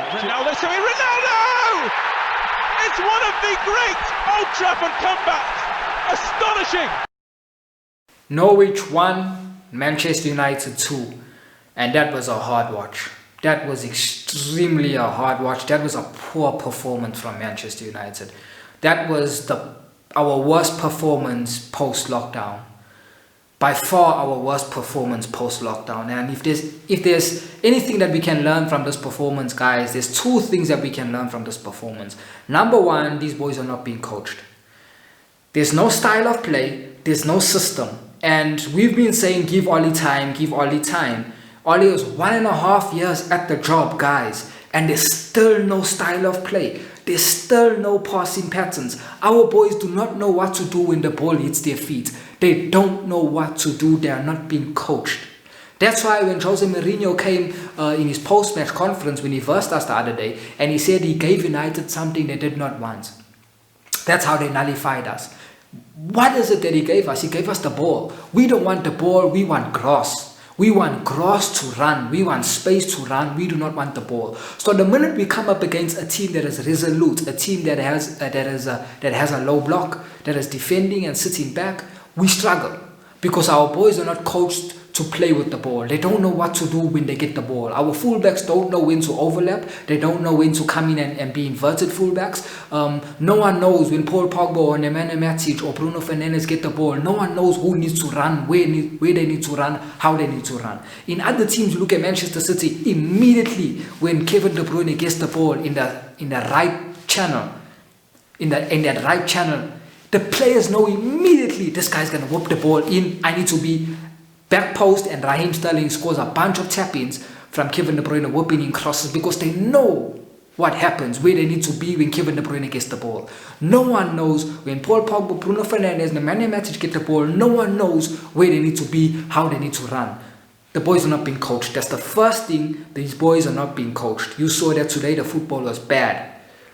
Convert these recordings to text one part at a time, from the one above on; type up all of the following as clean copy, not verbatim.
Ronaldo to Ronaldo! It's one of the great Old Trafford comebacks. Astonishing! Norwich 1, Manchester United 2. And that was a hard watch. That was extremely a hard watch. That was a poor performance from Manchester United. That was our worst performance post-lockdown. By far our worst performance post-lockdown. And if there's anything that we can learn from this performance, guys, there's two things that we can learn from this performance. Number one, these boys are not being coached. There's no style of play. There's no system. And we've been saying, give Oli time, give Oli time. Oli is 1.5 years at the job, guys. And there's still no style of play. There's still no passing patterns. Our boys do not know what to do when the ball hits their feet. They don't know what to do. They are not being coached. That's why when Jose Mourinho came in his post-match conference when he versed us the other day, and he said he gave United something they did not want. That's how they nullified us. What is it that he gave us? He gave us the ball. We don't want the ball. We want grass. We want grass to run. We want space to run. We do not want the ball. So the minute we come up against a team that is resolute, a team that has a low block, that is defending and sitting back, we struggle because our boys are not coached to play with the ball. They don't know what to do when they get the ball. Our fullbacks don't know when to overlap. They don't know when to come in and be inverted fullbacks. No one knows when Paul Pogba or Nemanja Matic or Bruno Fernandes get the ball. No one knows who needs to run, where they need to run, how they need to run. In other teams, you look at Manchester City, immediately when Kevin De Bruyne gets the ball in the right channel, in that right channel, the players know immediately this guy's gonna whoop the ball in. I need to be back post, and Raheem Sterling scores a bunch of tap-ins from Kevin De Bruyne whooping in crosses because they know what happens, where they need to be when Kevin De Bruyne gets the ball. No one knows when Paul Pogba, Bruno Fernandes, Nemanja Matic get the ball. No one knows where they need to be, how they need to run. The boys are not being coached. That's the first thing. These boys are not being coached. You saw that today. The football was bad.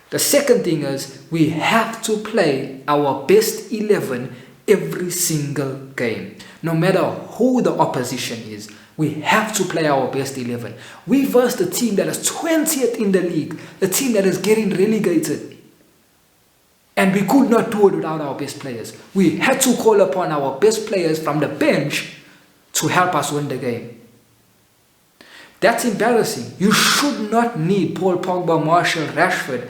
The second thing is we have to play our best 11 every single game. No matter who the opposition is, we have to play our best 11. We versed a team that is 20th in the league, a team that is getting relegated. And we could not do it without our best players. We had to call upon our best players from the bench to help us win the game. That's embarrassing. You should not need Paul Pogba, Martial, Rashford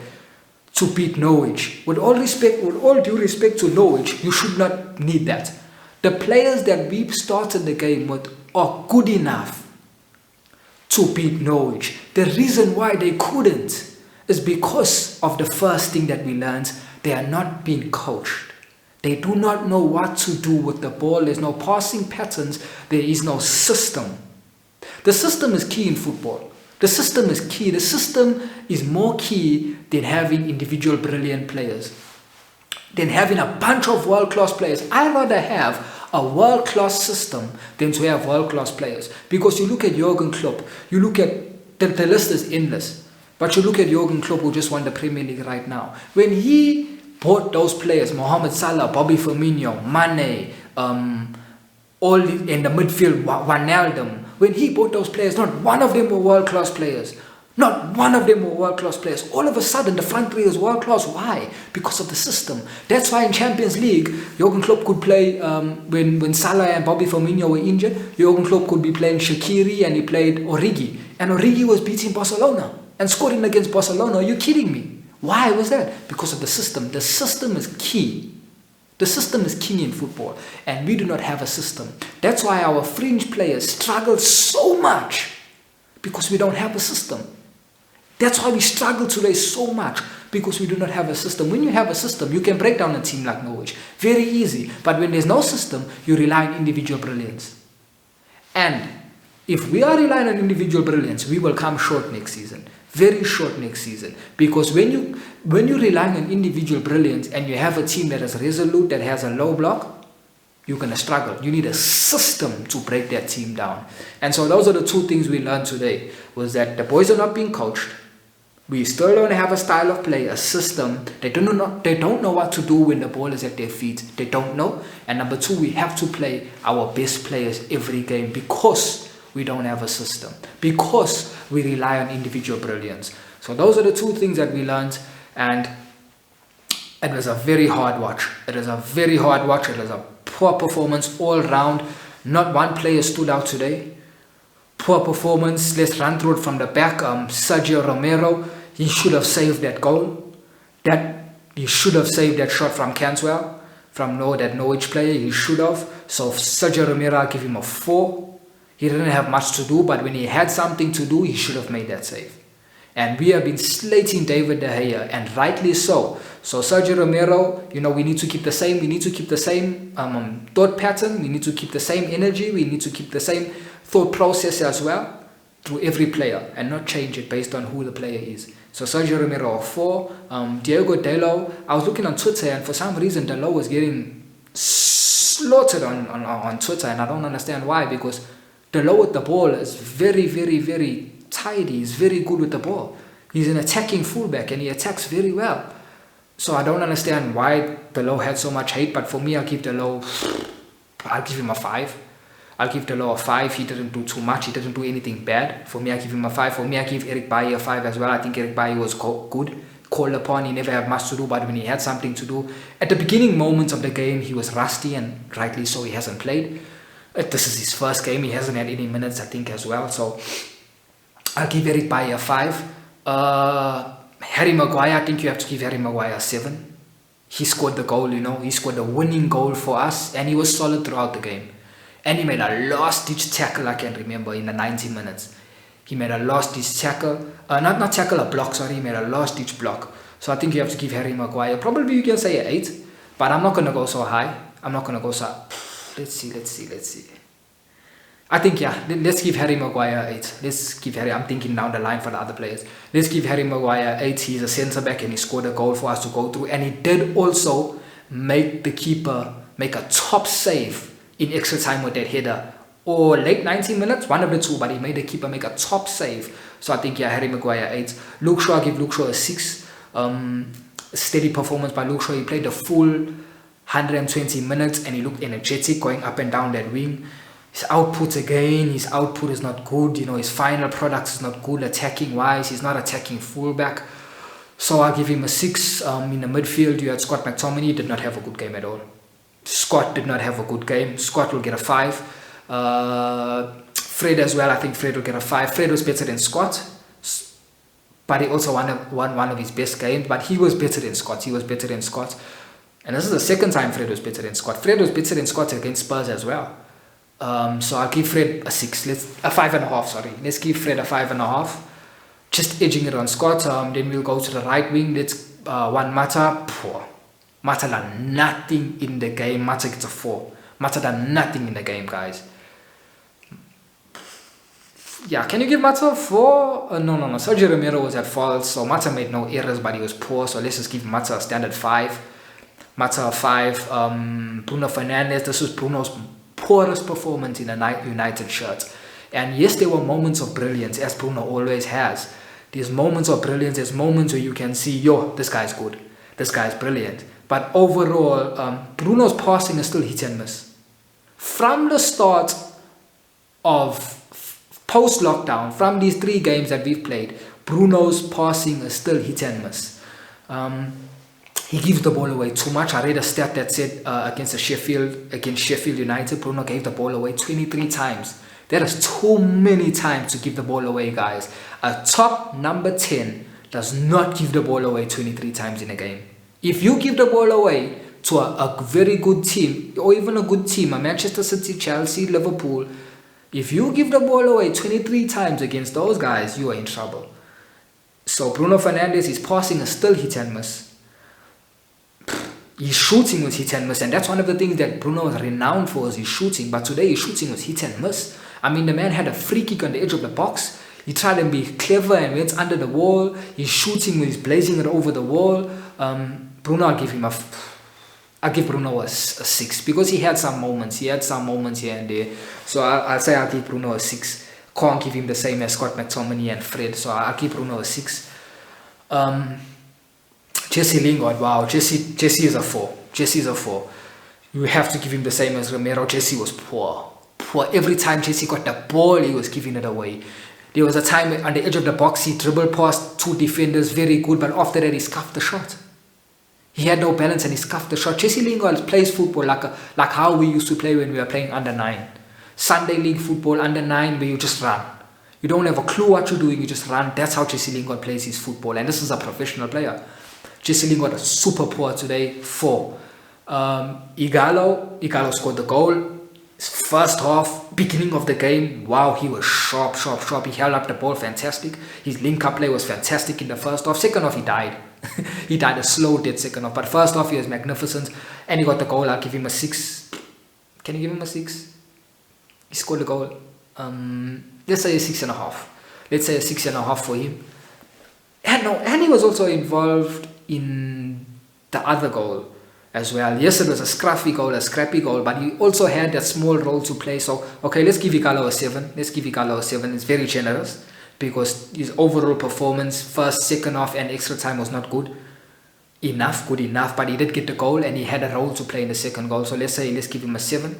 to beat Norwich. With all due respect to Norwich, you should not need that. The players that we started the game with are good enough to beat Norwich. The reason why they couldn't is because of the first thing that we learned. They are not being coached. They do not know what to do with the ball. There's no passing patterns. There is no system. The system is key in football. The system is key. The system is more key than having individual brilliant players, than having a bunch of world-class players. I'd rather have a world-class system than to have world-class players. Because you look at Jurgen Klopp, you look at, the list is endless. But you look at Jurgen Klopp, who just won the Premier League right now. When he bought those players, Mohamed Salah, Bobby Firmino, Mane, all in the midfield, Wijnaldum, when he bought those players, not one of them were world-class players. Not one of them were world-class players. All of a sudden, the front three is world-class. Why? Because of the system. That's why in Champions League, Jurgen Klopp could play, when Salah and Bobby Firmino were injured, Jurgen Klopp could be playing Shaqiri and he played Origi. And Origi was beating Barcelona and scoring against Barcelona. Are you kidding me? Why was that? Because of the system. The system is key. The system is key in football. And we do not have a system. That's why our fringe players struggle so much. Because we don't have a system. That's why we struggle today so much, because we do not have a system. When you have a system, you can break down a team like Norwich. Very easy. But when there's no system, you rely on individual brilliance. And if we are relying on individual brilliance, we will come short next season. Very short next season. Because when you're relying on individual brilliance and you have a team that is resolute, that has a low block, you're going to struggle. You need a system to break that team down. And so those are the two things we learned today, was that the boys are not being coached. We still don't have a style of play, a system. They don't know what to do when the ball is at their feet. They don't know. And number two, we have to play our best players every game because we don't have a system. Because we rely on individual brilliance. So those are the two things that we learned, and it was a very hard watch. It was a very hard watch. It was a poor performance all round. Not one player stood out today. Poor performance. Let's run through it from the back. Sergio Romero, he should have saved that goal. He should have saved that shot from Cantwell, from that Norwich player. He should have. So Sergio Romero, I'll give him a 4. He didn't have much to do, but when he had something to do, he should have made that save. And we have been slating David De Gea, and rightly so. So Sergio Romero, we need to keep the same. We need to keep the same thought pattern. We need to keep the same energy. We need to keep the same thought process as well through every player, and not change it based on who the player is. So Sergio Romero a 4. Diego Dalot, I was looking on Twitter, and for some reason Dalot was getting slaughtered on Twitter, and I don't understand why, because Dalot with the ball is very, very, very tidy. He's very good with the ball. He's an attacking fullback, and he attacks very well. So I don't understand why Dalot had so much hate, but for me, I'll give him a 5. I'll give Dalot a 5. He didn't do too much. He didn't do anything bad. For me, I give him a 5. For me, I give Eric Bailly a 5 as well. I think Eric Bailly was good, called upon. He never had much to do, but when he had something to do, at the beginning moments of the game, he was rusty, and rightly so. He hasn't played. This is his first game. He hasn't had any minutes, I think, as well. So I'll give Eric Bailly a 5. Harry Maguire, I think you have to give Harry Maguire a 7. He scored the goal, he scored the winning goal for us, and he was solid throughout the game. And he made a last-ditch tackle, I can remember, in the 90 minutes. He made a last-ditch tackle, not tackle, a block, sorry, he made a last-ditch block. So I think you have to give Harry Maguire, probably you can say an 8, but I'm not going to go so high. I'm not going to go so, let's see. I think, let's give Harry Maguire 8. Let's give Harry, I'm thinking down the line for the other players. Let's give Harry Maguire 8. He's a centre-back, and he scored a goal for us to go through. And he did also make the keeper make a top save in extra time with that header. Or late 90 minutes, one of the two, but he made the keeper make a top save. So I think, Harry Maguire 8. Luke Shaw, I'll give Luke Shaw a 6. Steady performance by Luke Shaw. He played the full 120 minutes, and he looked energetic going up and down that wing. His output is not good. His final product is not good attacking wise. He's not attacking fullback. So I'll give him a 6. In the midfield, you had Scott McTominay. He did not have a good game at all. Scott did not have a good game. Scott will get a 5. Fred as well. I think Fred will get a 5. Fred was better than Scott, but he also won one of his best games. But he was better than Scott. And this is the second time Fred was better than Scott. Fred was better than Scott against Spurs as well. So I'll give Fred a 6. A 5.5. Sorry. Let's give Fred a 5.5. Just edging it on Scott. Then we'll go to the right wing. Let's Juan Mata. Poor. Mata done nothing in the game. Mata gets a 4. Mata done nothing in the game, guys. Yeah, can you give Mata a 4? No. Sergio Romero was at fault, so Mata made no errors, but he was poor. So let's just give Mata a standard 5. Mata a 5. Bruno Fernandes. This was Bruno's poorest performance in a United shirt. And yes, there were moments of brilliance, as Bruno always has. There's moments of brilliance. There's moments where you can see, this guy's good. This guy's brilliant. But overall, Bruno's passing is still hit and miss. From the start of post-lockdown, from these 3 games that we've played, Bruno's passing is still hit and miss. He gives the ball away too much. I read a stat that said against Sheffield United, Bruno gave the ball away 23 times. That is too many times to give the ball away, guys. A top number 10 does not give the ball away 23 times in a game. If you give the ball away to a very good team, or even a good team, a Manchester City, Chelsea, Liverpool, if you give the ball away 23 times against those guys, you are in trouble. So Bruno Fernandes, his passing is still hit and miss. His shooting was hit and miss, and that's one of the things that Bruno is renowned for, is his shooting. But today his shooting was hit and miss. I mean, the man had a free kick on the edge of the box. He tried to be clever and went under the wall. His shooting was blazing it over the wall. Bruno, I'll give Bruno a 6, because he had some moments. He had some moments here and there. So I'll say I'll give Bruno a 6. Can't give him the same as Scott McTominay and Fred. So I'll give Bruno a 6. Jesse Lingard, wow. Jesse is a 4. Jesse is a 4. You have to give him the same as Romero. Jesse was poor. Every time Jesse got the ball, he was giving it away. There was a time on the edge of the box, he dribbled past 2 defenders, very good, but after that he scuffed the shot. He had no balance and he scuffed the shot. Jesse Lingard plays football like how we used to play when we were playing under 9. Sunday league football, under 9, where you just run. You don't have a clue what you're doing, you just run. That's how Jesse Lingard plays his football, and this is a professional player. Jesse Lingard is super poor today. 4. Igalo scored the goal. First half, beginning of the game, wow, he was sharp. He held up the ball, fantastic. His link-up play was fantastic in the first half. Second half, he died. He died a slow dead second half. But first half, he was magnificent. And he got the goal. I'll give him a 6. Can you give him a 6? He scored the goal. Let's say a 6.5. Let's say a 6.5 for him. And he was also involved in the other goal as well. Yes, it was a scrappy goal, but he also had that small role to play. So, okay, let's give Igalo a 7. It's very generous because his overall performance, first, second half, and extra time was not good enough, but he did get the goal and he had a role to play in the second goal. So let's give him a 7.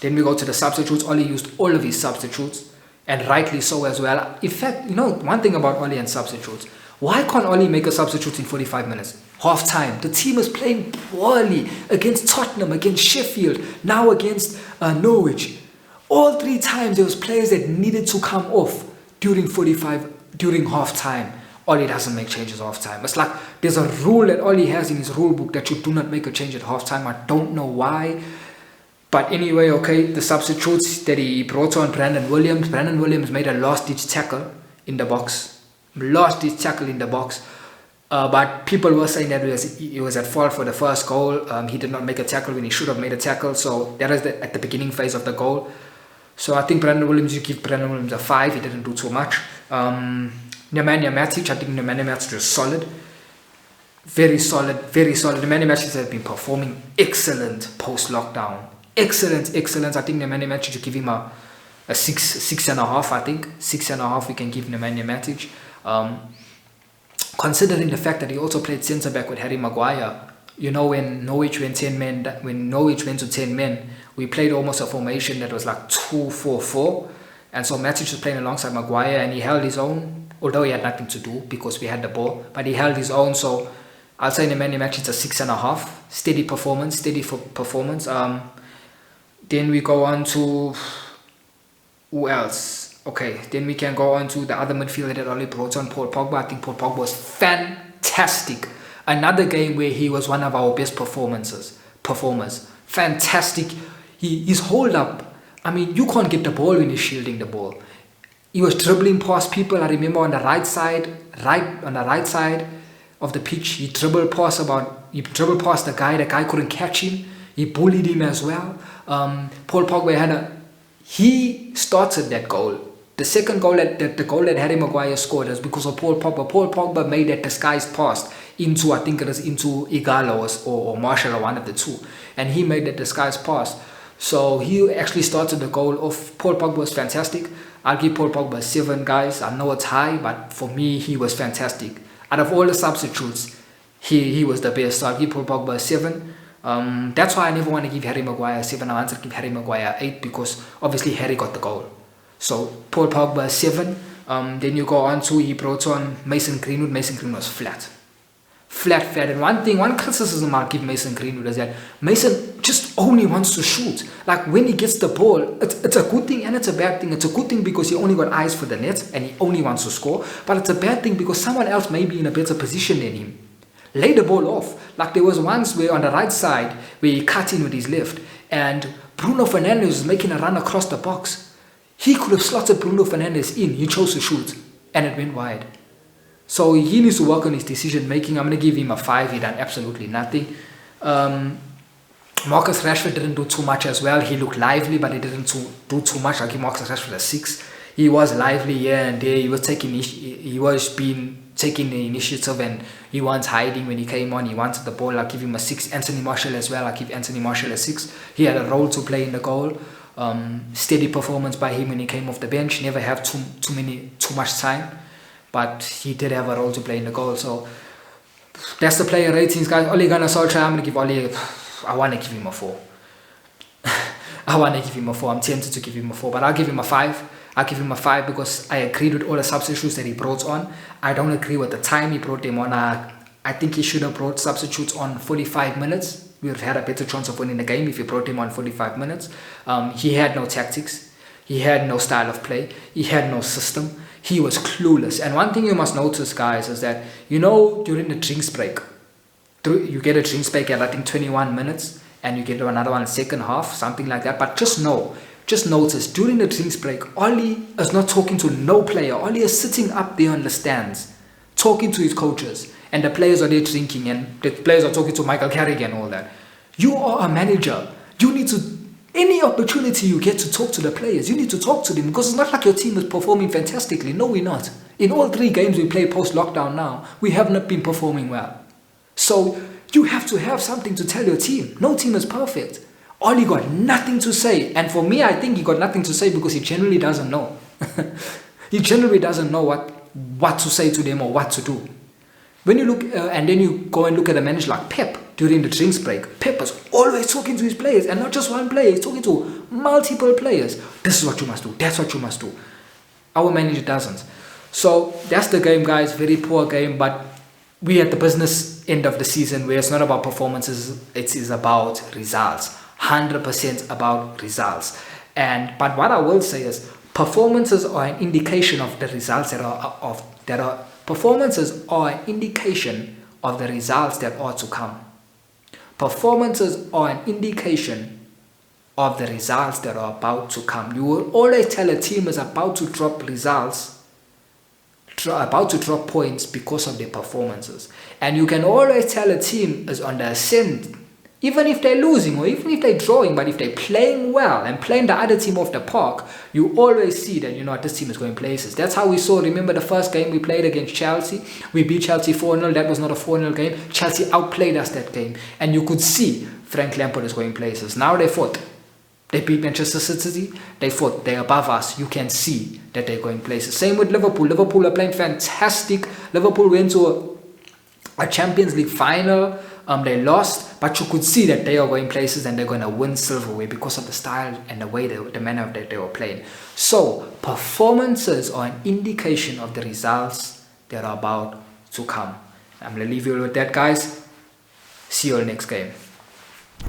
Then we go to the substitutes. Oli used all of his substitutes, and rightly so as well. In fact, one thing about Oli and substitutes, why can't Oli make a substitute in 45 minutes? Half time. The team is playing poorly against Tottenham, against Sheffield, now against Norwich. All 3 times there was players that needed to come off during half time. Oli doesn't make changes half time. It's like there's a rule that Oli has in his rule book that you do not make a change at half time. I don't know why. But anyway, okay, the substitutes that he brought on, Brandon Williams. Brandon Williams made a last-ditch tackle in the box. But people were saying that he was at fault for the first goal. He did not make a tackle when he should have made a tackle. So that is at the beginning phase of the goal. So I think you give Brandon Williams a 5. He didn't do too much. Nemanja Matic, I think Nemanja Matic was solid. Very solid. Nemanja Matic has been performing excellent post-lockdown. Excellent. I think Nemanja Matic, you give him a 6.5, I think. 6.5 we can give Nemanja Matic. Considering the fact that he also played centre back with Harry Maguire, when Norwich went to 10 men, we played almost a formation that was like 2-4-4, and so Matic was playing alongside Maguire, and he held his own, although he had nothing to do because we had the ball, but he held his own. So I'll say Nemanja Matic is a 6.5, steady performance. Then we go on to who else? Okay, then we can go on to the other midfielder that Oli brought on, Paul Pogba. I think Paul Pogba was fantastic. Another game where he was one of our best performers. Fantastic. His hold up. I mean, you can't get the ball when he's shielding the ball. He was dribbling past people. I remember on the right side of the pitch, he dribbled past the guy. The guy couldn't catch him. He bullied him as well. Paul Pogba he started that goal. The second goal the goal that Harry Maguire scored was because of Paul Pogba. Paul Pogba made that disguised pass into Igalo or Marshall, or one of the two, and he made that disguised pass. So he actually started the goal off. Paul Pogba was fantastic. I'll give Paul Pogba a 7, guys. I know it's high, but for me, he was fantastic. Out of all the substitutes, he was the best. So I'll give Paul Pogba a 7. That's why I never want to give Harry Maguire a 7. I want to give Harry Maguire 8 because obviously Harry got the goal. So Paul Pogba 7. Then you go on to, he brought on Mason Greenwood. Mason Greenwood was flat. And one criticism I'll give Mason Greenwood is that Mason just only wants to shoot. Like when he gets the ball, it's a good thing and it's a bad thing. It's a good thing because he only got eyes for the net and he only wants to score. But it's a bad thing because someone else may be in a better position than him. Lay the ball off. Like there was once where on the right side where he cut in with his left and Bruno Fernandes was making a run across the box. He could have slotted Bruno Fernandes in. He chose to shoot and it went wide. So he needs to work on his decision making. I'm going to give him a 5. He done absolutely nothing. Marcus Rashford didn't do too much as well. He looked lively, but he didn't do too much. I'll give Marcus Rashford a 6. He was lively here and there. He was taking the initiative and he wasn't hiding when he came on. He wanted the ball. I'll give him a 6. Anthony Martial as well. I'll give Anthony Martial a 6. He had a role to play in the goal. Steady performance by him when he came off the bench. Never have too much time. But he did have a role to play in the goal. So that's the player ratings, guys. Ole Gunnar Solskjaer, I'm going to give Ole, I want to give him a 4. I'm tempted to give him a 4, but I'll give him a 5. I give him a 5 because I agreed with all the substitutes that he brought on. I don't agree with the time he brought them on. I think he should have brought substitutes on 45 minutes. We would have had a better chance of winning the game if he brought him on 45 minutes. He had no tactics. He had no style of play. He had no system. He was clueless. And one thing you must notice, guys, is that, during the drinks break, you get a drinks break at, I think, 21 minutes, and you get another one in the second half, something like that. But just notice, during the drinks break, Ollie is not talking to no player. Ollie is sitting up there on the stands, talking to his coaches, and the players are there drinking, and the players are talking to Michael Carrick and all that. You are a manager. You need to, any opportunity you get to talk to the players, you need to talk to them, because it's not like your team is performing fantastically. No, we're not. In all 3 games we play post-lockdown now, we have not been performing well. So you have to have something to tell your team. No team is perfect. Ollie got nothing to say. And for me, I think he got nothing to say because he generally doesn't know. He generally doesn't know what to say to them or what to do. When you look, and then you go and look at a manager like Pep during the drinks break, Pep is always talking to his players, and not just one player, he's talking to multiple players. This is what you must do, that's what you must do. Our manager doesn't. So that's the game, guys. Very poor game, but we at the business end of the season where it's not about performances, it is about results. 100% about results. But what I will say is performances are an indication of the results performances are an indication of the results that are to come. Performances are an indication of the results that are about to come. You will always tell a team is about to drop results, about to drop points because of their performances. And you can always tell a team is on the ascent, even if they're losing or even if they're drawing. But if they're playing well and playing the other team off the park, you always see that, this team is going places. That's how we saw, remember the first game we played against Chelsea? We beat Chelsea 4-0. That was not a 4-0 game. Chelsea outplayed us that game. And you could see Frank Lampard is going places. Now they fought. They beat Manchester City. They fought. They're above us. You can see that they're going places. Same with Liverpool. Liverpool are playing fantastic. Liverpool went to a Champions League final. They lost, but you could see that they are going places and they're going to win silverware because of the style and the way the manner that they were playing. So performances are an indication of the results that are about to come. I'm going to leave you with that, guys. See you all next game.